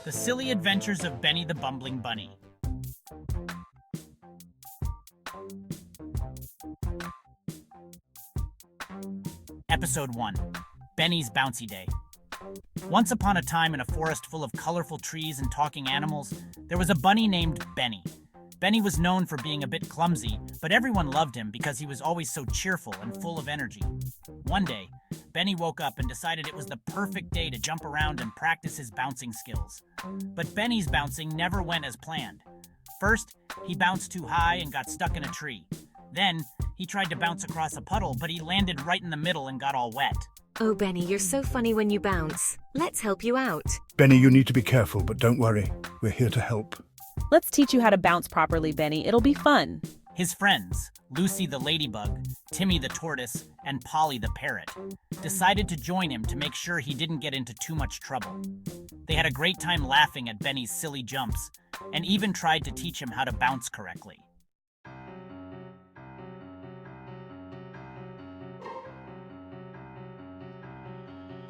The Silly Adventures of Benny the Bumbling Bunny. Episode 1. Benny's Bouncy Day. Once upon a time in a forest full of colorful trees and talking animals, there was a bunny named Benny. Benny was known for being a bit clumsy, but everyone loved him because he was always so cheerful and full of energy. One day, Benny woke up and decided it was the perfect day to jump around and practice his bouncing skills. But Benny's bouncing never went as planned. First, he bounced too high and got stuck in a tree. Then, he tried to bounce across a puddle, but he landed right in the middle and got all wet. Oh, Benny, you're so funny when you bounce. Let's help you out. Benny, you need to be careful, but don't worry. We're here to help. Let's teach you how to bounce properly, Benny. It'll be fun. His friends, Lucy the ladybug, Timmy the tortoise, and Polly the parrot, decided to join him to make sure he didn't get into too much trouble. They had a great time laughing at Benny's silly jumps, and even tried to teach him how to bounce correctly.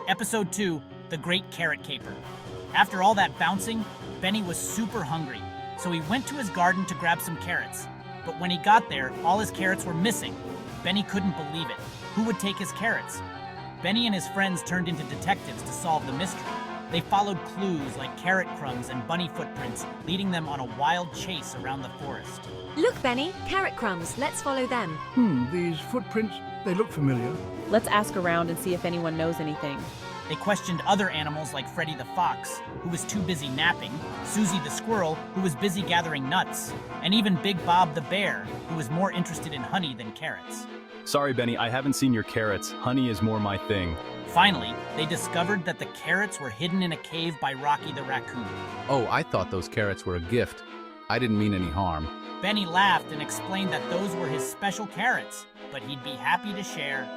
Episode 2, The Great Carrot Caper. After all that bouncing, Benny was super hungry, so he went to his garden to grab some carrots. But when he got there, all his carrots were missing. Benny couldn't believe it. Who would take his carrots? Benny and his friends turned into detectives to solve the mystery. They followed clues like carrot crumbs and bunny footprints, leading them on a wild chase around the forest. Look, Benny, carrot crumbs. Let's follow them. These footprints, they look familiar. Let's ask around and see if anyone knows anything. They questioned other animals like Freddy the fox, who was too busy napping, Susie the squirrel, who was busy gathering nuts, and even Big Bob the bear, who was more interested in honey than carrots. Sorry, Benny, I haven't seen your carrots. Honey is more my thing. Finally, they discovered that the carrots were hidden in a cave by Rocky the raccoon. Oh, I thought those carrots were a gift. I didn't mean any harm. Benny laughed and explained that those were his special carrots, but he'd be happy to share.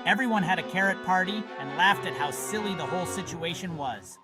Everyone had a carrot party and laughed at how silly the whole situation was.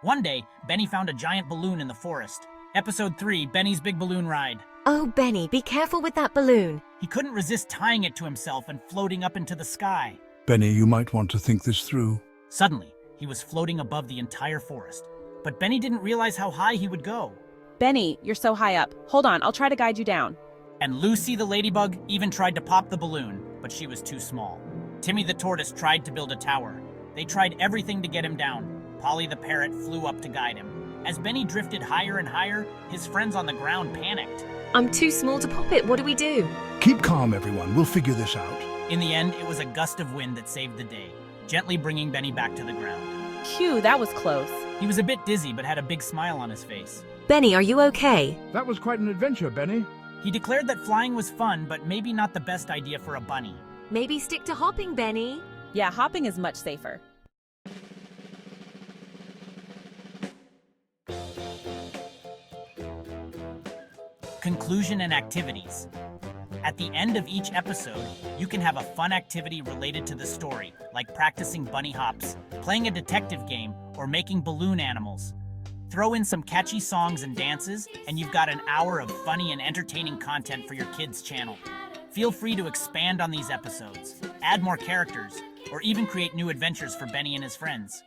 One day, Benny found a giant balloon in the forest. Episode 3, Benny's Big Balloon Ride. Oh, Benny, be careful with that balloon. He couldn't resist tying it to himself and floating up into the sky. Benny, you might want to think this through. Suddenly, he was floating above the entire forest. But Benny didn't realize how high he would go. Benny, you're so high up. Hold on, I'll try to guide you down. And Lucy the ladybug even tried to pop the balloon, but she was too small. Timmy the tortoise tried to build a tower. They tried everything to get him down. Polly the parrot flew up to guide him. As Benny drifted higher and higher, his friends on the ground panicked. I'm too small to pop it. What do we do? Keep calm, everyone. We'll figure this out. In the end, it was a gust of wind that saved the day, gently bringing Benny back to the ground. Phew, that was close. He was a bit dizzy, but had a big smile on his face. Benny, are you okay? That was quite an adventure, Benny. He declared that flying was fun, but maybe not the best idea for a bunny. Maybe stick to hopping, Benny. Yeah, hopping is much safer. Conclusion and activities. At the end of each episode, you can have a fun activity related to the story, like practicing bunny hops, playing a detective game, or making balloon animals. Throw in some catchy songs and dances, and you've got an hour of funny and entertaining content for your kids' channel. Feel free to expand on these episodes, add more characters, or even create new adventures for Benny and his friends.